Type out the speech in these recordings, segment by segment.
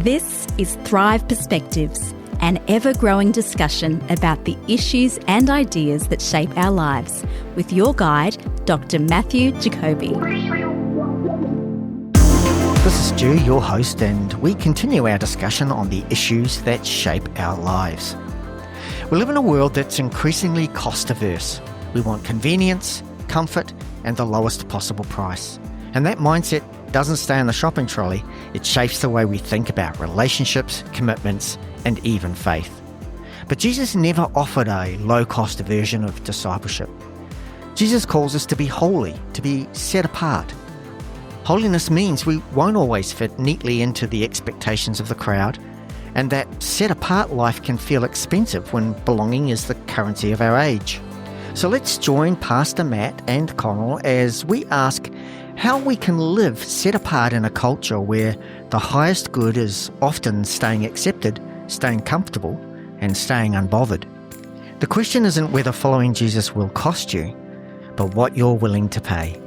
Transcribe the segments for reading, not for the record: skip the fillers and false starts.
This is Thrive Perspectives, an ever-growing discussion about the issues and ideas that shape our lives, with your guide, Dr. Matthew Jacoby. This is Stu, your host, and we continue our discussion on the issues that shape our lives. We live in a world that's increasingly cost-averse. We want convenience, comfort, and the lowest possible price. And that mindset doesn't stay in the shopping trolley. It shapes the way we think about relationships, commitments, and even faith. But Jesus never offered a low-cost version of discipleship. Jesus calls us to be holy, to be set apart. Holiness means we won't always fit neatly into the expectations of the crowd, and that set-apart life can feel expensive when belonging is the currency of our age. So let's join Pastor Matt and Connell as we ask how we can live set apart in a culture where the highest good is often staying accepted, staying comfortable, and staying unbothered. The question isn't whether following Jesus will cost you, but what you're willing to pay.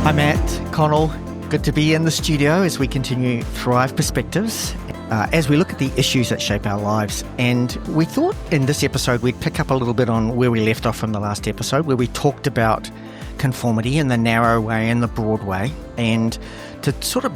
Hi Matt, Connell, good to be in the studio as we continue Thrive Perspectives, as we look at the issues that shape our lives. And we thought in this episode we'd pick up a little bit on where we left off from the last episode, where we talked about conformity in the narrow way and the broad way, and to sort of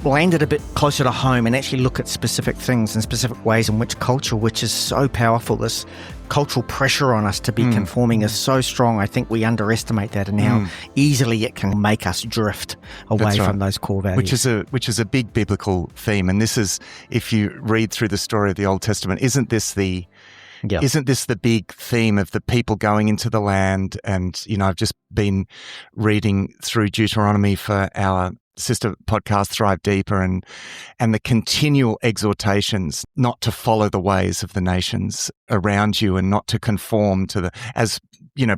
land it a bit closer to home and actually look at specific things and specific ways in which culture, which is so powerful, this cultural pressure on us to be conforming is so strong. I think we underestimate that and how easily it can make us drift away from those core values. Which is a big biblical theme. And this is, if you read through the story of the Old Testament, isn't this the big theme of the people going into the land? And, I've just been reading through Deuteronomy for our sister podcast, Thrive Deeper, and the continual exhortations not to follow the ways of the nations around you and not to conform to as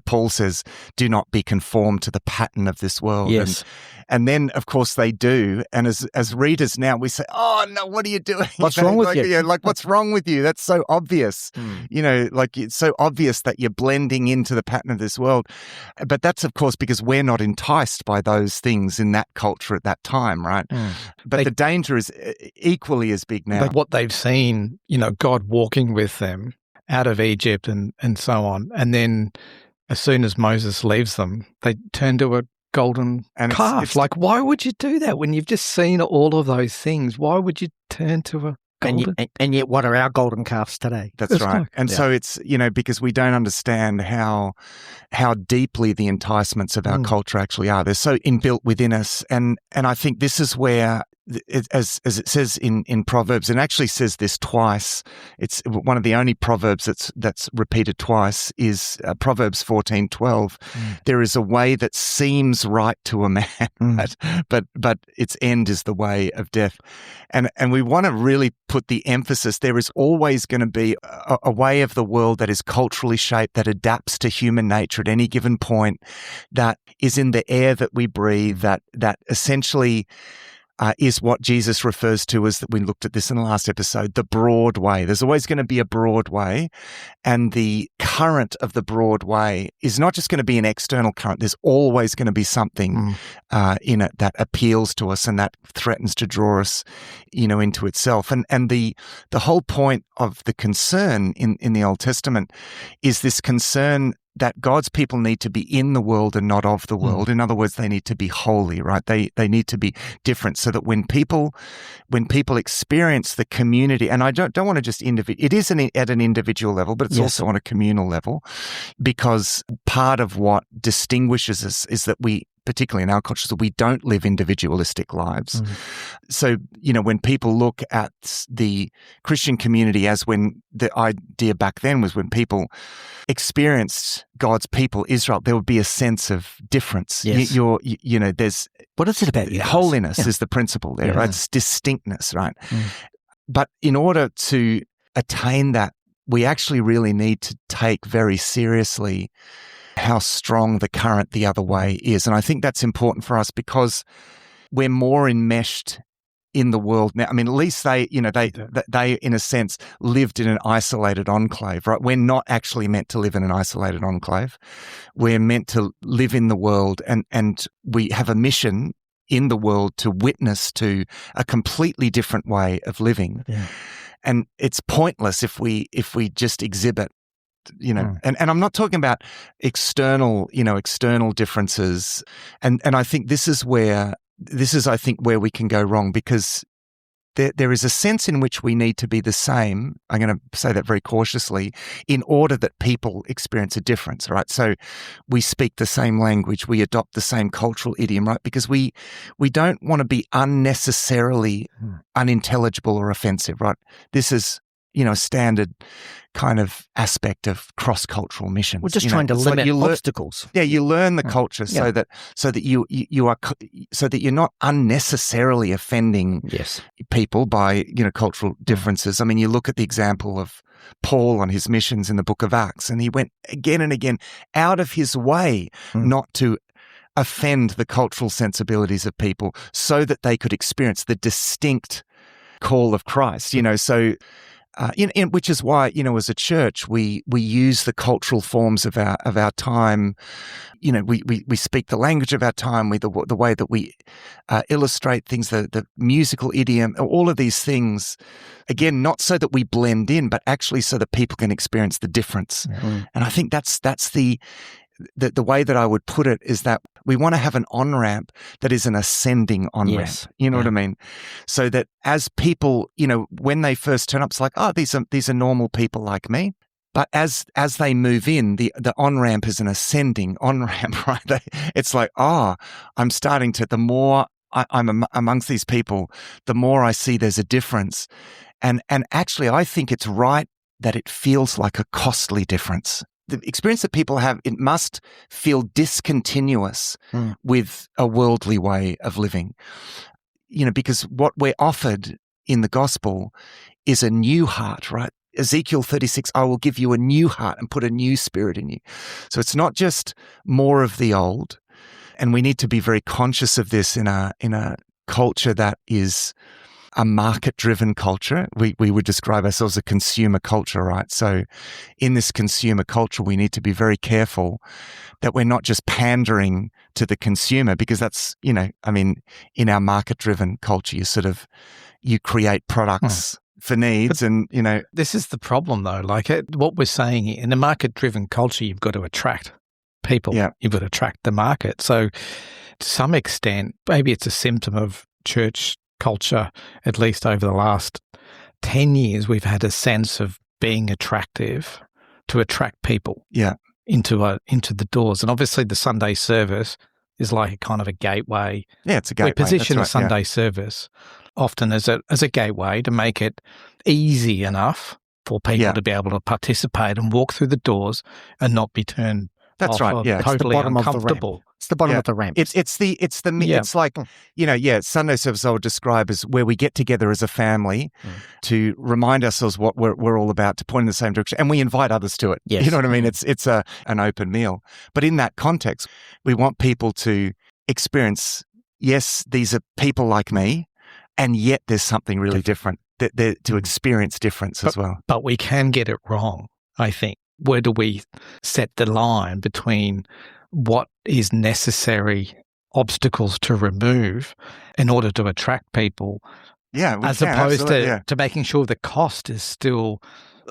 Paul says, do not be conformed to the pattern of this world. Yes. And then, of course, they do. And as readers now, we say, oh, no, what are you doing? What's wrong with you? What's wrong with you? That's so obvious. It's so obvious that you're blending into the pattern of this world. But that's, of course, because we're not enticed by those things in that culture at that time, right? But the danger is equally as big now. But what they've seen, God walking with them out of Egypt and so on. And then as soon as Moses leaves them, they turn to a golden calf. Why would you do that when you've just seen all of those things? Why would you turn to a golden? And yet, what are our golden calves today? That's right. And so it's, because we don't understand how deeply the enticements of our culture actually are. They're so inbuilt within us. And I think this is where, as it says in Proverbs, and actually says this twice. It's one of the only proverbs that's repeated twice is Proverbs 14:12. There is a way that seems right to a man, but its end is the way of death. And we want to really put the emphasis. There is always going to be a way of the world that is culturally shaped, that adapts to human nature at any given point, that is in the air that we breathe, that essentially is what Jesus refers to as, that we looked at this in the last episode, the broad way. There's always going to be a broad way, and the current of the broad way is not just going to be an external current. There's always going to be something in it that appeals to us and that threatens to draw us, into itself. And the whole point of the concern in the Old Testament is this concern that God's people need to be in the world and not of the world. In other words, they need to be holy, right? They need to be different, so that when people experience the community, and I don't want to just it is at an individual level, but it's also on a communal level, because part of what distinguishes us is that we, particularly in our culture, that we don't live individualistic lives. So, when people look at the Christian community, as when the idea back then was when people experienced God's people, Israel, there would be a sense of difference. Yes. There's... What is it about you? Holiness is the principle there, right? It's distinctness, right? But in order to attain that, we actually really need to take very seriously how strong the current the other way is. And I think that's important for us because we're more enmeshed in the world now. I mean, at least they in a sense lived in an isolated enclave, right? We're not actually meant to live in an isolated enclave. We're meant to live in the world, and we have a mission in the world to witness to a completely different way of living. Yeah. And it's pointless if we just exhibit, and I'm not talking about external differences. And I think this is where we can go wrong, because there is a sense in which we need to be the same. I'm going to say that very cautiously, in order that people experience a difference, right? So we speak the same language, we adopt the same cultural idiom, right? Because we don't want to be unnecessarily unintelligible or offensive, right? This is, a standard kind of aspect of cross-cultural missions. We're just trying to limit obstacles. Yeah, you learn the culture so that you're not unnecessarily offending people by cultural differences. I mean, you look at the example of Paul on his missions in the book of Acts, and he went again and again out of his way not to offend the cultural sensibilities of people, so that they could experience the distinct call of Christ. So. Which is why, as a church, we use the cultural forms of our time. We speak the language of our time, with the way that we illustrate things, the musical idiom, all of these things. Again, not so that we blend in, but actually so that people can experience the difference. Mm-hmm. And I think that's the way that I would put it is that we want to have an on-ramp that is an ascending on-ramp. Yes. You know what I mean? So that as people, when they first turn up, it's like, oh, these are normal people like me. But as they move in, the on-ramp is an ascending on-ramp, right? It's like, I'm starting to, the more I'm amongst these people, the more I see there's a difference. And actually, I think it's right that it feels like a costly difference. The experience that people have, it must feel discontinuous with a worldly way of living. Because what we're offered in the gospel is a new heart, right? Ezekiel 36, I will give you a new heart and put a new spirit in you. So it's not just more of the old. And we need to be very conscious of this in a culture that is a market-driven culture. We would describe ourselves as a consumer culture, right? So in this consumer culture, we need to be very careful that we're not just pandering to the consumer, because that's, in our market-driven culture, you create products for needs and. This is the problem, though. Like what we're saying here, in a market-driven culture, you've got to attract people. Yeah. You've got to attract the market. So to some extent, maybe it's a symptom of church culture. At least over the last 10 years, we've had a sense of being attractive to attract people into the doors. And obviously the Sunday service is like a kind of a gateway. Yeah, it's a gateway. We position a Sunday service often as a gateway to make it easy enough for people to be able to participate and walk through the doors and not be turned That's right. Yeah, totally it's the bottom uncomfortable. Of the ramp. It's the bottom of the ramp. It's like Sunday service I would describe as where we get together as a family to remind ourselves what we're all about, to point in the same direction, and we invite others to it. Yes. You know what I mean? It's an open meal. But in that context, we want people to experience. Yes, these are people like me, and yet there's something really different. To experience difference as well. But we can get it wrong, I think. Where do we set the line between what is necessary obstacles to remove in order to attract people, as opposed to making sure the cost is still,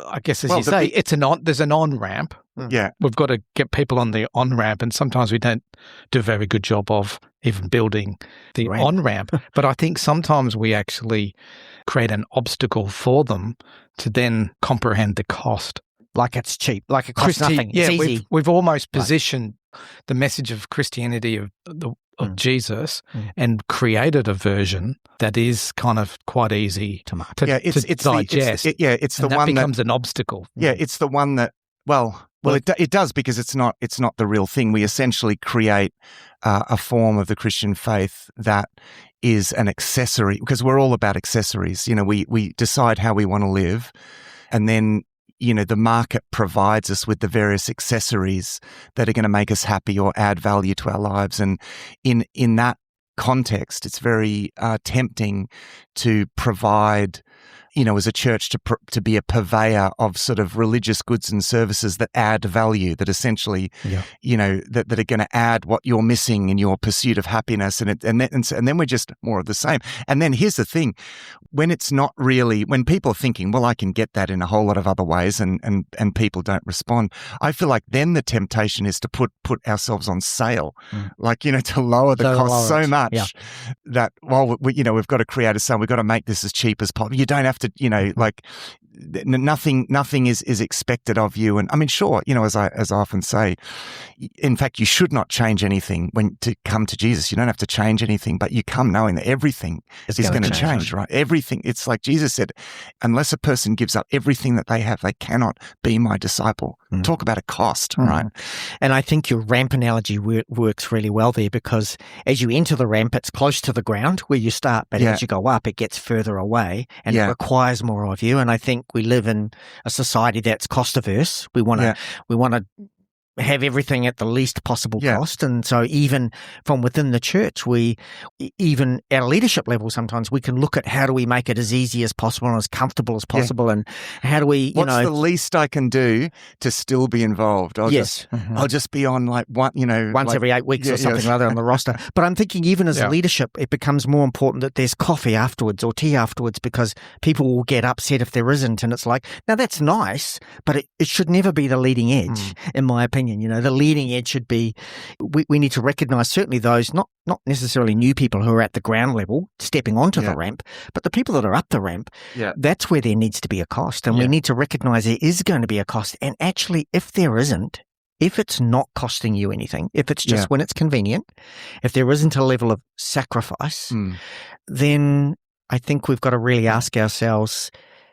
I guess, as you say, there's an on-ramp. Yeah. We've got to get people on the on-ramp, and sometimes we don't do a very good job of even building the on-ramp. But I think sometimes we actually create an obstacle for them to then comprehend the cost. Like it's cheap, like it costs nothing. Yeah, it's easy. We've almost positioned the message of Christianity of Jesus and created a version that is kind of quite easy to digest. It's the one that becomes an obstacle. Yeah, it's the one that it does, because it's not the real thing. We essentially create a form of the Christian faith that is an accessory, because we're all about accessories. We decide how we want to live, and then the market provides us with the various accessories that are going to make us happy or add value to our lives. And in that context, it's very tempting to provide as a church to be a purveyor of sort of religious goods and services that add value, that essentially, that are going to add what you're missing in your pursuit of happiness, and then we're just more of the same. And then here's the thing: when it's not really, when people are thinking, well, I can get that in a whole lot of other ways, and people don't respond, I feel like then the temptation is to put ourselves on sale, to lower the cost so much that, well, we've got to create a sale, we've got to make this as cheap as possible. You don't have to, nothing is expected of you. And I mean, sure, as I often say, in fact, you should not change anything when to come to Jesus. You don't have to change anything, but you come knowing that everything is going to change, right? Everything. It's like Jesus said, unless a person gives up everything that they have, they cannot be my disciple. Talk about a cost, right? And I think your ramp analogy works really well there, because as you enter the ramp, it's close to the ground where you start, but as you go up, it gets further away and it requires more of you. And I think we live in a society that's cost averse. We want to have everything at the least possible cost. And so even from within the church, even at a leadership level, sometimes we can look at how do we make it as easy as possible and as comfortable as possible. And how do we, what's the least I can do to still be involved? I'll just be on once every 8 weeks or something or other on the roster. But I'm thinking even as leadership, it becomes more important that there's coffee afterwards or tea afterwards, because people will get upset if there isn't. And it's like, now that's nice, but it should never be the leading edge, in my opinion. The leading edge should be, we need to recognize certainly those, not necessarily new people who are at the ground level stepping onto the ramp, but the people that are up the ramp, that's where there needs to be a cost. And we need to recognize there is going to be a cost. And actually, if there isn't, if it's not costing you anything, if it's just when it's convenient, if there isn't a level of sacrifice, then I think we've got to really ask ourselves,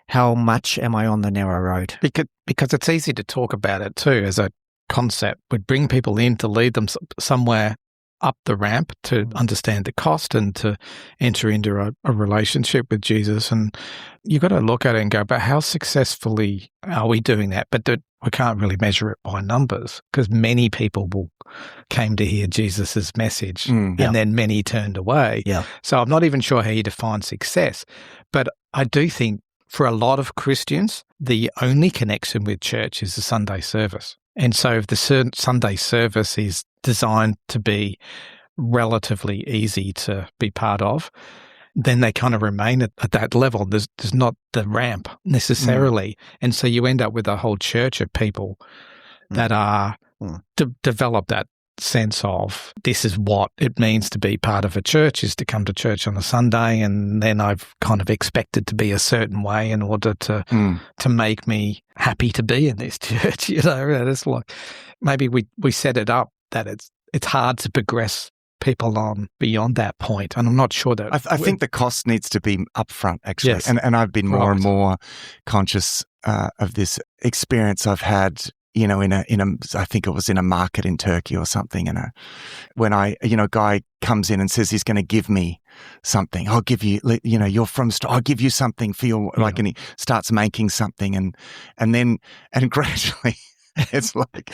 how much am I on the narrow road? Because it's easy to talk about it too as a concept. Would bring people in to lead them somewhere up the ramp to understand the cost and to enter into a relationship with Jesus. And you've got to look at it and go, but how successfully are we doing that? But we can't really measure it by numbers, because many people came to hear Jesus's message and then many turned away. So I'm not even sure how you define success. But I do think for a lot of Christians, the only connection with church is the Sunday service. And so if the Sunday service is designed to be relatively easy to be part of, then they kind of remain at that level. There's not the ramp necessarily. And so you end up with a whole church of people that are develop that sense of, this is what it means to be part of a church, is to come to church on a Sunday, and then I've kind of expected to be a certain way in order to make me happy to be in this church. It's like maybe we set it up that it's hard to progress people on beyond that point. And I'm not sure that I think the cost needs to be upfront, actually. Yes. And I've been more and more conscious of this experience I've had, I think it was in a market in Turkey or something. And when a guy comes in and says he's going to give me something, I'll give you, you're from, I'll give you something for your, and he starts making something and gradually it's like,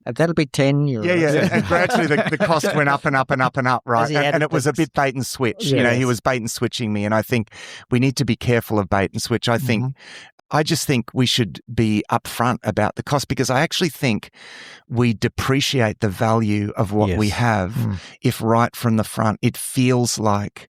that'll be 10 euros. And gradually the cost went up and up and up and up, right? And it was a bit bait and switch. Yes. He was bait and switching me. And I think we need to be careful of bait and switch. I just think we should be upfront about the cost, because I actually think we depreciate the value of what we have if right from the front it feels like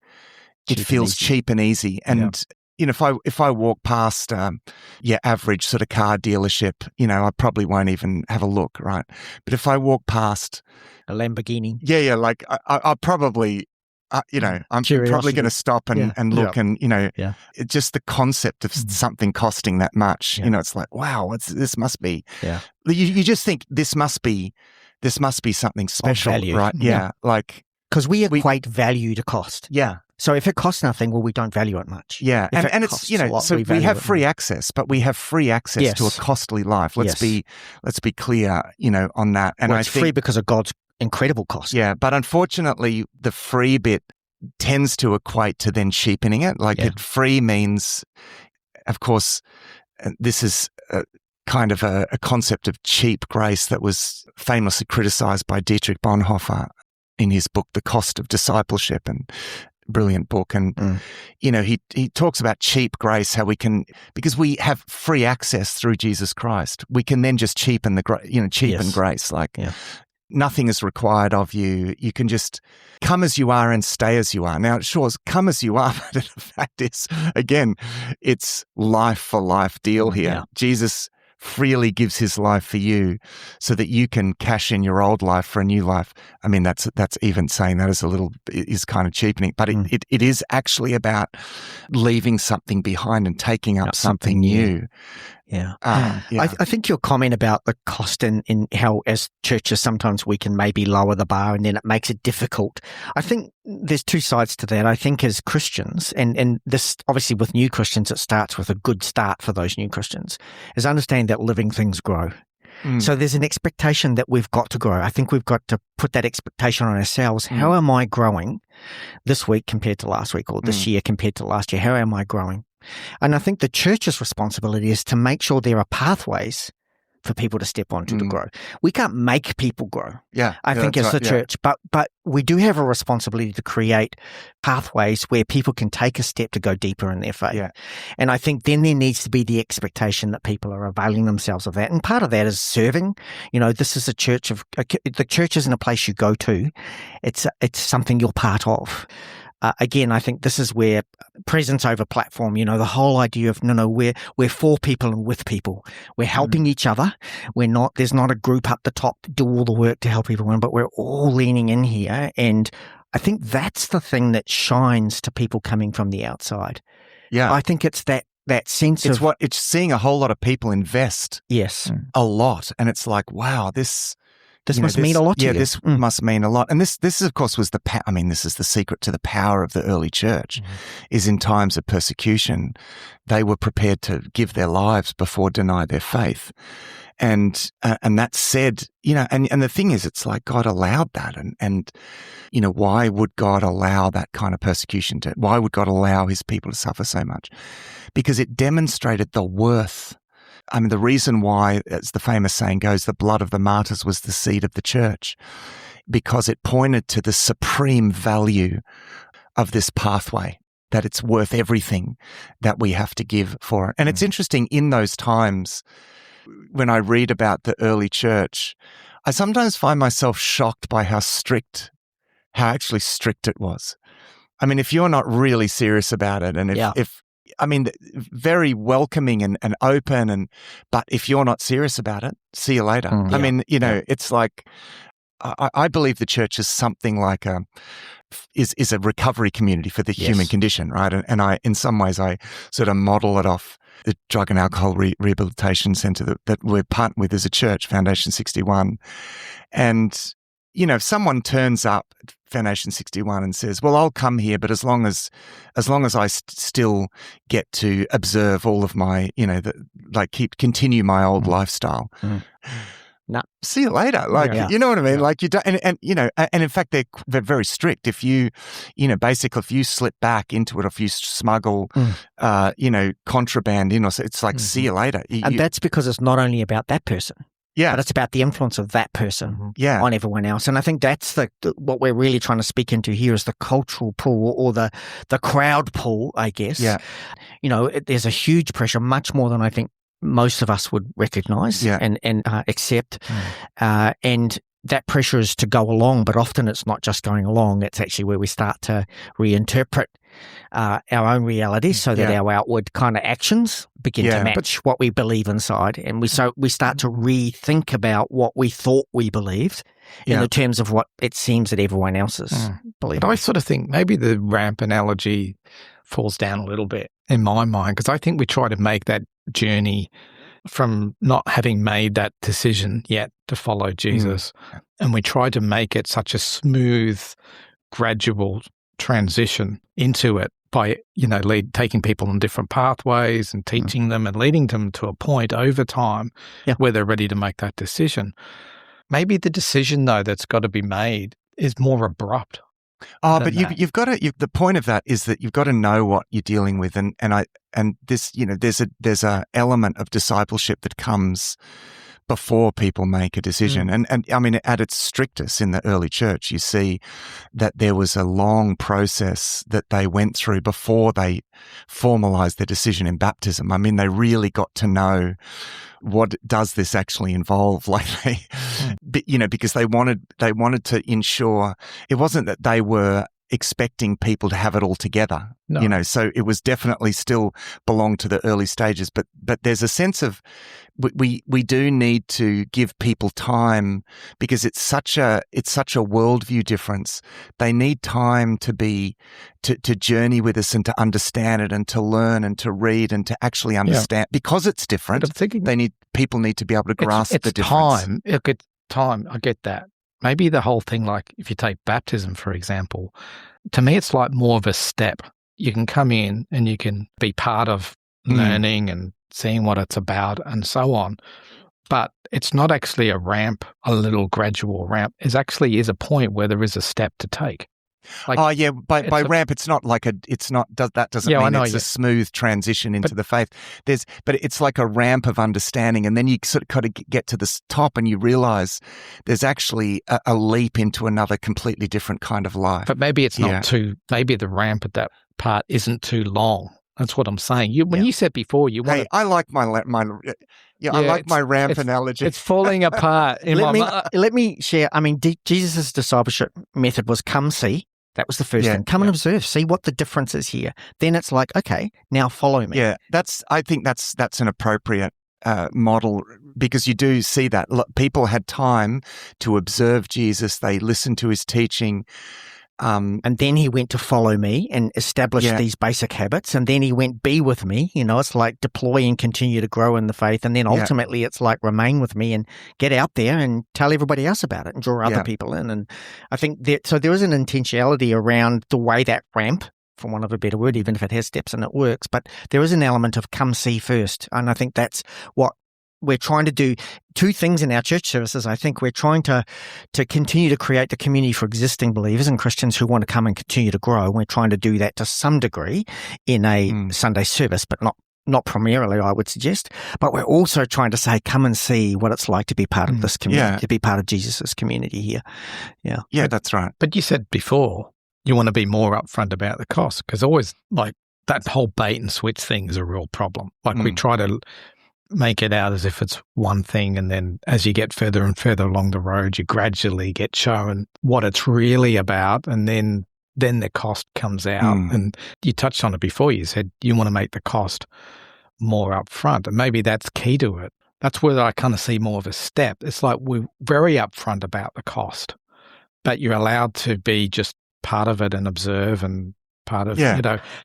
cheap and easy. And if I walk past average sort of car dealership, I probably won't even have a look, right? But if I walk past a Lamborghini, like I probably. I'm probably going to stop and look and, it's just the concept of something costing that much, it's like, wow, this must be, you just think this must be something special, value. Right? Yeah. Like, because we equate value to cost. Yeah. So if it costs nothing, well, we don't value it much. Yeah. And it's, so we have free access, but we have free access to a costly life. Let's be clear, on that. And it's free because of God's incredible cost. Yeah, but unfortunately, the free bit tends to equate to then cheapening it. Free means, of course, this is kind of a concept of cheap grace that was famously criticized by Dietrich Bonhoeffer in his book, The Cost of Discipleship. And brilliant book. And, he talks about cheap grace, how we can, because we have free access through Jesus Christ, we can then just cheapen grace. Nothing is required of you. You can just come as you are and stay as you are. Now, sure, come as you are, but the fact is, again, it's life for life deal here. Yeah. Jesus freely gives his life for you so that you can cash in your old life for a new life. I mean, that's even saying that is kind of cheapening, but it is actually about leaving something behind and taking up something new. Yeah. I think your comment about the cost in how as churches sometimes we can maybe lower the bar and then it makes it difficult. I think there's two sides to that. I think as Christians, and this obviously with new Christians, it starts with a good start for those new Christians, is understanding that living things grow. So there's an expectation that we've got to grow. I think we've got to put that expectation on ourselves. How am I growing this week compared to last week, or this year compared to last year? How am I growing? And I think the church's responsibility is to make sure there are pathways for people to step onto to grow. We can't make people grow. I think as the church, but we do have a responsibility to create pathways where people can take a step to go deeper in their faith. And I think then there needs to be the expectation that people are availing themselves of that. And part of that is serving. This is the church isn't a place you go to. It's something you're part of. Again, I think this is where presence over platform, the whole idea of, we're for people and with people. We're helping each other. There's not a group up the top to do all the work to help everyone, but we're all leaning in here. And I think that's the thing that shines to people coming from the outside. Yeah. I think it's that sense it's seeing a whole lot of people invest. Yes. A lot. And it's like, wow, this must mean a lot to you. Yeah, this must mean a lot. And this of course, was this is the secret to the power of the early church, is in times of persecution, they were prepared to give their lives before deny their faith. And that said, and the thing is, it's like God allowed that. And why would God allow that kind of persecution why would God allow his people to suffer so much? Because it demonstrated the worth. I mean, the reason why, as the famous saying goes, the blood of the martyrs was the seed of the church, because it pointed to the supreme value of this pathway, that it's worth everything that we have to give for it. And it's interesting, in those times, when I read about the early church, I sometimes find myself shocked by how actually strict it was. I mean, if you're not really serious about it, and if very welcoming and open, but if you're not serious about it, see you later. I mean, it's like, I believe the church is something like is a recovery community for the human condition, right? And in some ways, I sort of model it off the Drug and Alcohol Rehabilitation Centre that we're partnered with as a church, Foundation 61. And, if someone turns up at Foundation 61 and says, well, I'll come here, but as long as I still get to observe all of my, continue my old lifestyle. No. See you later. You know what I mean? Like you don't, and in fact, they're very strict. If you, basically, if you slip back into it, or if you smuggle, contraband in, so it's like, see you later. And that's because it's not only about that person. Yeah. But it's about the influence of that person on everyone else. And I think that's what we're really trying to speak into here, is the cultural pull, or the crowd pull, I guess. Yeah. There's a huge pressure, much more than I think most of us would recognize and accept. And that pressure is to go along, but often it's not just going along. It's actually where we start to reinterpret our own reality, so that our outward kind of actions begin to match what we believe inside. And we start to rethink about what we thought we believed in the terms of what it seems that everyone else is believing. But I sort of think maybe the ramp analogy falls down a little bit in my mind, because I think we try to make that journey from not having made that decision yet to follow Jesus. And we try to make it such a smooth, gradual transition into it by, taking people on different pathways and teaching them and leading them to a point over time where they're ready to make that decision. Maybe the decision, though, that's got to be made is more abrupt. Oh, but you've got to. The point of that is that you've got to know what you're dealing with, and this, there's a element of discipleship that comes before people make a decision. And I mean, at its strictest in the early church, you see that there was a long process that they went through before they formalized their decision in baptism. I mean, they really got to know what does this actually involve, like because they wanted to ensure it wasn't that they were expecting people to have it all together, so it was definitely still belonged to the early stages, but there's a sense of we do need to give people time because it's such a worldview difference. They need time to journey with us and to understand it and to learn and to read and to actually understand because it's different. People need to be able to grasp the difference. Time. I get that. Maybe the whole thing, like if you take baptism, for example, to me, it's like more of a step. You can come in and you can be part of learning and seeing what it's about and so on. But it's not actually a ramp, a little gradual ramp. It actually is a point where there is a step to take. Like, by ramp, it's not like that doesn't mean it's a smooth transition into the faith. But it's like a ramp of understanding, and then you sort of got to get to the top, and you realize there's actually a leap into another completely different kind of life. But maybe it's not too. Maybe the ramp at that part isn't too long. That's what I'm saying. You said before you want. I like my I like my ramp analogy. It's falling apart. Let me share. I mean, Jesus' discipleship method was come see. That was the first thing. Come and observe, see what the difference is here. Then it's like, okay, now follow me. Yeah, I think that's an appropriate model because you do see that. People had time to observe Jesus. They listened to his teaching. And then he went to follow me and establish these basic habits. And then he went be with me. It's like deploy and continue to grow in the faith. And then ultimately it's like remain with me and get out there and tell everybody else about it and draw other people in. And I think so there is an intentionality around the way that ramp, for want of a better word, even if it has steps and it works, but there is an element of come see first. And I think that's what we're trying to do. Two things in our church services. I think we're trying to continue to create the community for existing believers and Christians who want to come and continue to grow. We're trying to do that to some degree in a Sunday service, but not primarily, I would suggest. But we're also trying to say, come and see what it's like to be part of this community, to be part of Jesus' community here. Yeah, that's right. But you said before you want to be more upfront about the cost because always like that whole bait and switch thing is a real problem. Like we try to make it out as if it's one thing, and then as you get further and further along the road, you gradually get shown what it's really about, and then the cost comes out. And you touched on it before. You said you want to make the cost more upfront, and maybe that's key to it. That's where I kind of see more of a step. It's like we're very upfront about the cost, but you're allowed to be just part of it and observe and part of,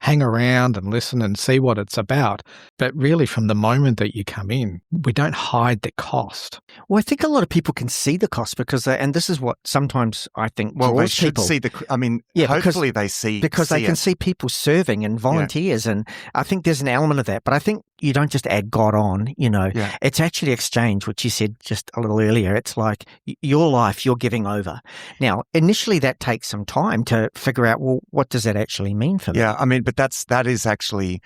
hang around and listen and see what it's about. But really, from the moment that you come in, we don't hide the cost. Well, I think a lot of people can see the cost because, and this is what sometimes I think draws people. They should see hopefully they see. Because they can see people serving and volunteers. And I think there's an element of that. But I think you don't just add God on, It's actually exchange, which you said just a little earlier. It's like your life, you're giving over. Now, initially that takes some time to figure out, well, what does that actually mean for me? Yeah, I mean, but that is actually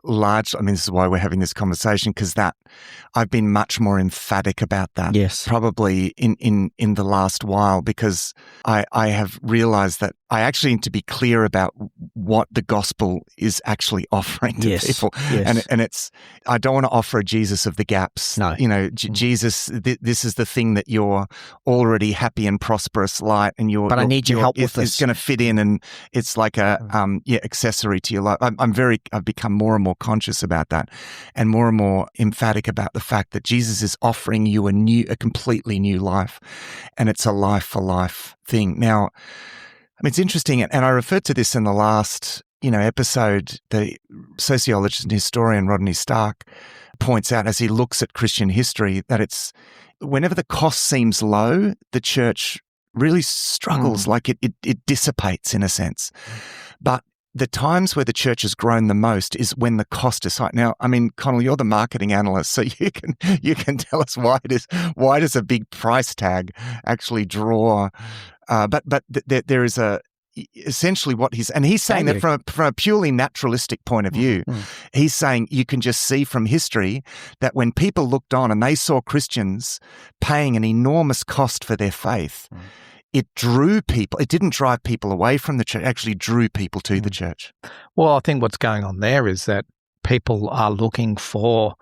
large. I mean, this is why we're having this conversation, because I've been much more emphatic about that. Yes. Probably in the last while, because I have realized that I actually need to be clear about what the gospel is actually offering to people. Yes. And it's, I don't want to offer a Jesus of the gaps. No. Jesus, this is the thing that you're already happy and prosperous light, and but I need your help with this. It's going to fit in, and it's like a accessory to your life. I've become more and more conscious about that, and more emphatic about the fact that Jesus is offering you a completely new life, and it's a life for life thing. Now, I mean, it's interesting, and I referred to this in the last, episode. The sociologist and historian Rodney Stark points out, as he looks at Christian history, that it's whenever the cost seems low, the church really struggles, like it dissipates in a sense. But the times where the church has grown the most is when the cost is high. Now, I mean, Connell, you're the marketing analyst, so you can tell us why does a big price tag actually draw? But there is essentially what he's saying that from a purely naturalistic point of view, he's saying you can just see from history that when people looked on and they saw Christians paying an enormous cost for their faith, it drew people. It didn't drive people away from the church, it actually drew people to the church. Well, I think what's going on there is that people are looking for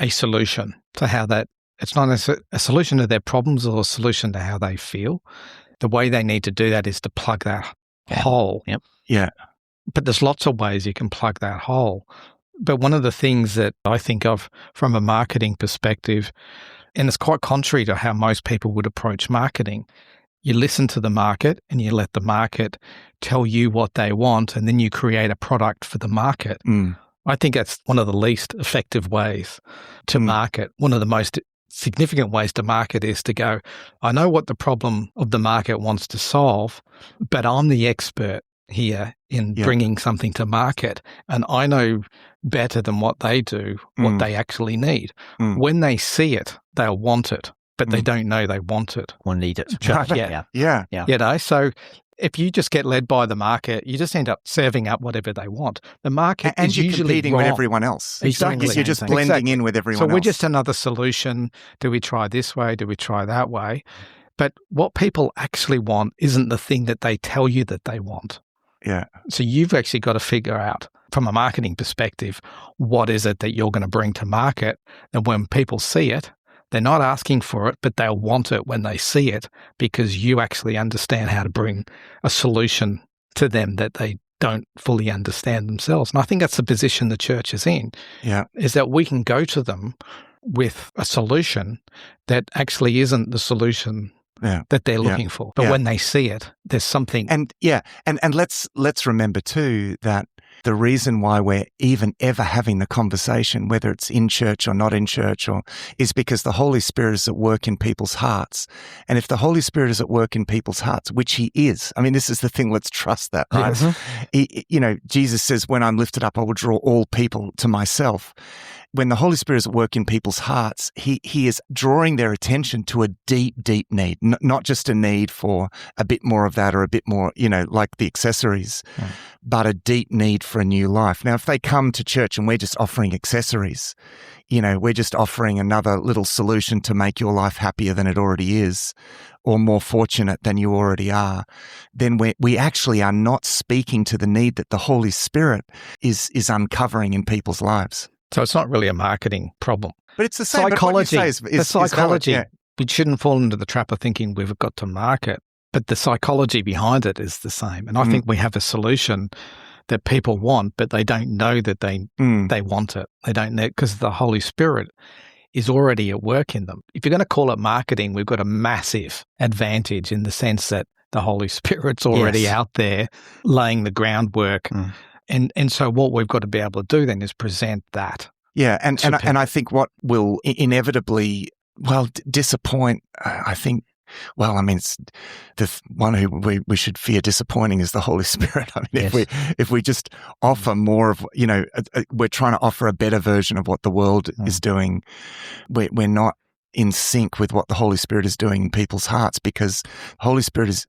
a solution to how that, it's not a solution to their problems or a solution to how they feel. The way they need to do that is to plug that hole. Yep. Yeah. But there's lots of ways you can plug that hole. But one of the things that I think of from a marketing perspective, and it's quite contrary to how most people would approach marketing, you listen to the market and you let the market tell you what they want, and then you create a product for the market. I think that's one of the least effective ways to market. One of the most significant ways to market is to go, I know what the problem of the market wants to solve, but I'm the expert here in bringing something to market, and I know better than what they do what they actually need. When they see it, they'll want it, but they don't know they want it Or need it. Yeah. You know, so if you just get led by the market, you just end up serving up whatever they want. The market and is you're usually competing wrong. with everyone else. Exactly. You're just blending in with everyone else. So we're just another solution. Do we try this way? Do we try that way? But what people actually want isn't the thing that they tell you that they want. Yeah. So you've actually got to figure out, from a marketing perspective, what is it that you're going to bring to market? And when people see it, they're not asking for it, but they'll want it when they see it, because you actually understand how to bring a solution to them that they don't fully understand themselves. And I think that's the position the church is in, is that we can go to them with a solution that actually isn't the solution that they're looking for. But when they see it, there's something. And let's remember too that the reason why we're even ever having the conversation, whether it's in church or not in church, is because the Holy Spirit is at work in people's hearts. And if the Holy Spirit is at work in people's hearts, which he is, I mean, this is the thing, let's trust that, right? Jesus says, when I'm lifted up, I will draw all people to myself. When the Holy Spirit is at work in people's hearts, he is drawing their attention to a deep, deep need, not just a need for a bit more of that or a bit more, like the accessories, but a deep need for a new life. Now, if they come to church and we're just offering accessories, we're just offering another little solution to make your life happier than it already is, or more fortunate than you already are, then we actually are not speaking to the need that the Holy Spirit is uncovering in people's lives. So it's not really a marketing problem. But it's the same. Psychology. Is psychology. valid, We shouldn't fall into the trap of thinking we've got to market, but the psychology behind it is the same. And I think we have a solution that people want, but they don't know that they want it. They don't know, because the Holy Spirit is already at work in them. If you're going to call it marketing, we've got a massive advantage in the sense that the Holy Spirit's already out there laying the groundwork. And so what we've got to be able to do then is present that. Yeah, and I think what will inevitably, disappoint, I think, it's the one who we should fear disappointing is the Holy Spirit. I mean, if we just offer more of, we're trying to offer a better version of what the world is doing, we're not in sync with what the Holy Spirit is doing in people's hearts, because the Holy Spirit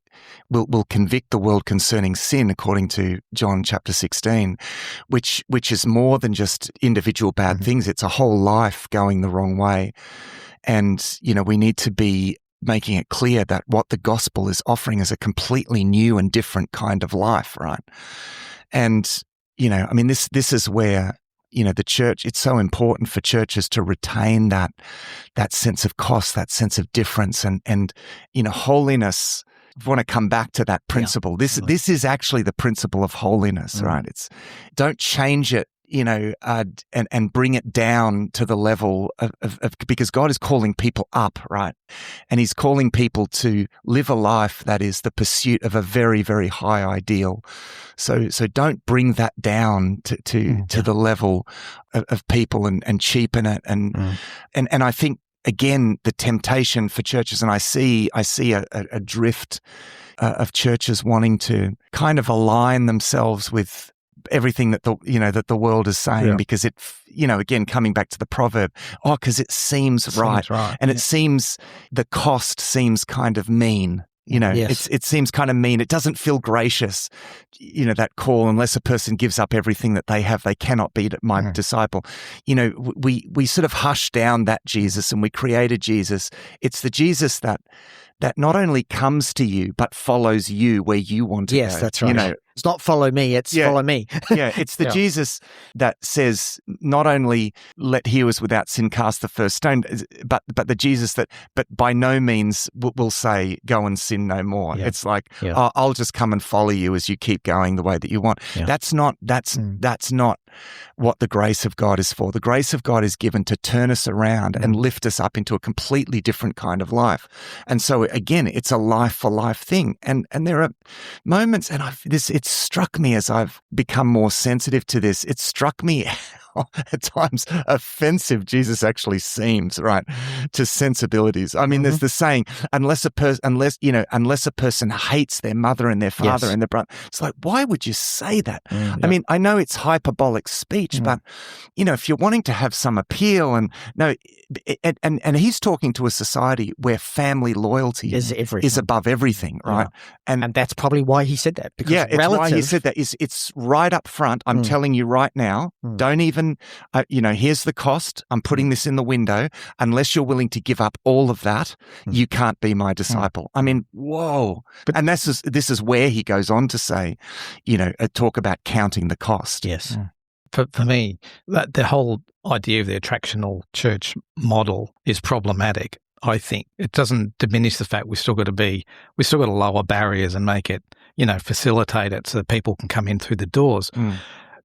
will convict the world concerning sin, according to John chapter 16, which is more than just individual bad things. It's a whole life going the wrong way. And, we need to be making it clear that what the gospel is offering is a completely new and different kind of life, right? And, this is where, the church, it's so important for churches to retain that sense of cost, that sense of difference, and holiness. I want to come back to that principle. This is actually the principle of holiness, right? It's don't change it, and bring it down to the level of because God is calling people up, right? And he's calling people to live a life that is the pursuit of a very, very high ideal. So don't bring that down to the level of people and cheapen it. And I think, again, the temptation for churches, and I see a drift of churches wanting to kind of align themselves with everything that the world is saying, because it, again, coming back to the proverb, because it seems right. And it seems the cost seems kind of mean. Yes. It seems kind of mean. It doesn't feel gracious, that call, unless a person gives up everything that they have, they cannot be my disciple. We sort of hush down that Jesus and we created Jesus. It's the Jesus that not only comes to you, but follows you where you want to go. Yes, that's right. It's not follow me, it's follow me. It's the Jesus that says not only let he who is without sin cast the first stone, but the Jesus that, but by no means will say, go and sin no more. Yeah. It's like, I'll just come and follow you as you keep going the way that you want. Yeah. That's not what the grace of God is for. The grace of God is given to turn us around and lift us up into a completely different kind of life. And so again, it's a life for life thing. And there are moments, and it's struck me as I've become more sensitive to this. It struck me how at times offensive Jesus actually seems, right, to sensibilities. I mean, there's the saying, unless a person hates their mother and their father and their brother, it's like, why would you say that? I mean, I know it's hyperbolic speech, but if you're wanting to have some appeal, and he's talking to a society where family loyalty is above everything, right? And that's probably why he said that. Because it's why he said that. It's right up front. I'm telling you right now, don't even, here's the cost. I'm putting this in the window. Unless you're willing to give up all of that, you can't be my disciple. I mean, whoa. And this is where he goes on to say, talk about counting the cost. Yes. For me, the whole idea of the attractional church model is problematic. I think it doesn't diminish the fact we've still got to lower barriers and make it, facilitate it so that people can come in through the doors.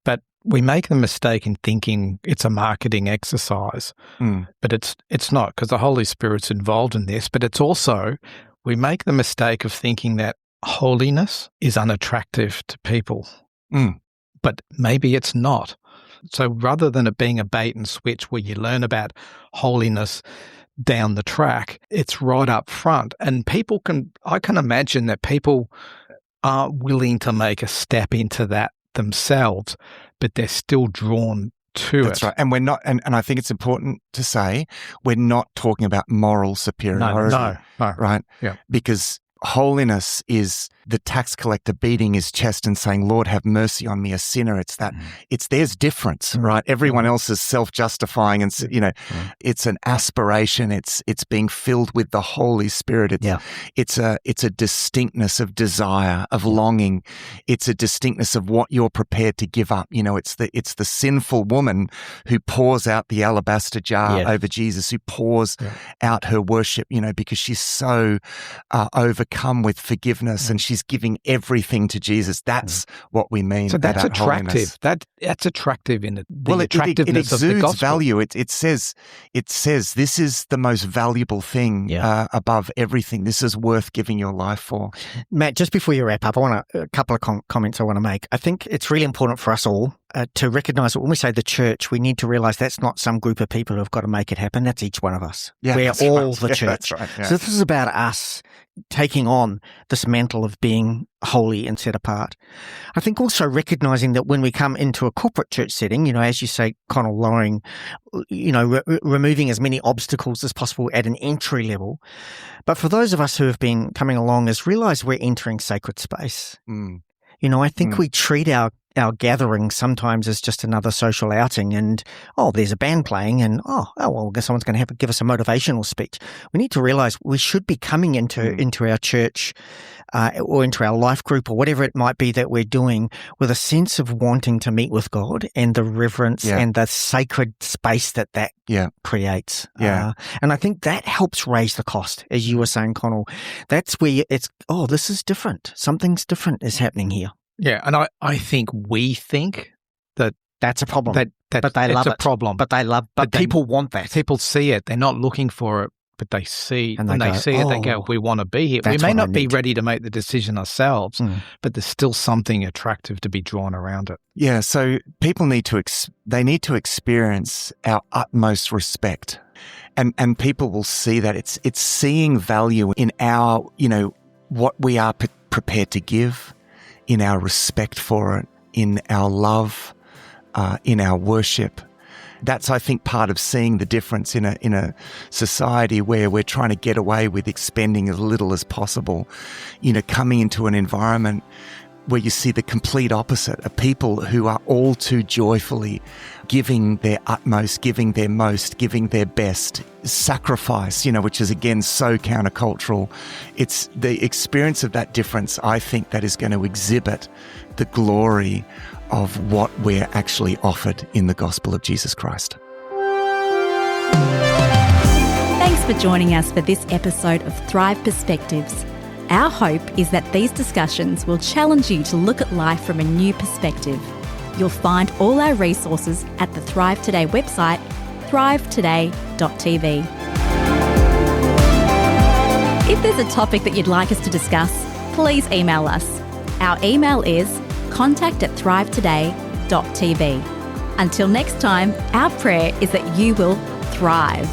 But we make the mistake in thinking it's a marketing exercise, but it's not, because the Holy Spirit's involved in this. But it's also, we make the mistake of thinking that holiness is unattractive to people, but maybe it's not. So rather than it being a bait and switch where you learn about holiness down the track, it's right up front. And I can imagine that people are willing to make a step into that themselves, but they're still drawn to it. That's right. And we're not, and I think it's important to say, we're not talking about moral superiority. No. Right? Yeah. Because holiness is the tax collector beating his chest and saying, Lord, have mercy on me, a sinner. It's that, there's difference, right? Everyone else is self-justifying and, it's an aspiration. It's being filled with the Holy Spirit. It's a distinctness of desire, of longing. It's a distinctness of what you're prepared to give up. It's the sinful woman who pours out the alabaster jar over Jesus, who pours out her worship, because she's so overcome with forgiveness and she's giving everythis to Jesus. That's what we mean. So that's attractive. That's attractive in the attractiveness of the gospel. It exudes value. It says this is the most valuable thing above everything. This is worth giving your life for. Matt, just before you wrap up, I want a couple of comments I want to make. I think it's really important for us all to recognize that when we say the church, we need to realize that's not some group of people who've got to make it happen. That's each one of us. We're all the church. That's right. Yeah. So this is about us taking on this mantle of being holy and set apart. I think also recognizing that when we come into a corporate church setting, as you say, Connell, lowering, removing as many obstacles as possible at an entry level. But for those of us who have been coming along, is realize we're entering sacred space. I think we treat our gathering sometimes as just another social outing and, there's a band playing and, well, I guess someone's going to have to give us a motivational speech. We need to realize we should be coming into our church or into our life group or whatever it might be that we're doing with a sense of wanting to meet with God and the reverence and the sacred space that creates. And I think that helps raise the cost, as you were saying, Connell. That's where this is different. Something's different is happening here. Yeah, and I think we think that that's a problem. But they love it. It's a problem. But people want that. People see it. They're not looking for it, but they see. And when they see it, they go, we want to be here. We may not be ready to make the decision ourselves, but there's still something attractive to be drawn around it. Yeah, so people need to experience our utmost respect. And people will see that. It's seeing value in our, what we are prepared to give, in our respect for it, in our love, in our worship. That's, I think, part of seeing the difference in a society where we're trying to get away with expending as little as possible, coming into an environment where you see the complete opposite, a people who are all too joyfully giving their utmost, giving their most, giving their best, sacrifice, which is again so countercultural. It's the experience of that difference, I think, that is going to exhibit the glory of what we're actually offered in the gospel of Jesus Christ. Thanks for joining us for this episode of Thrive Perspectives. Our hope is that these discussions will challenge you to look at life from a new perspective. You'll find all our resources at the Thrive Today website, thrivetoday.tv. If there's a topic that you'd like us to discuss, please email us. Our email is contact@thrivetoday.tv. Until next time, our prayer is that you will thrive.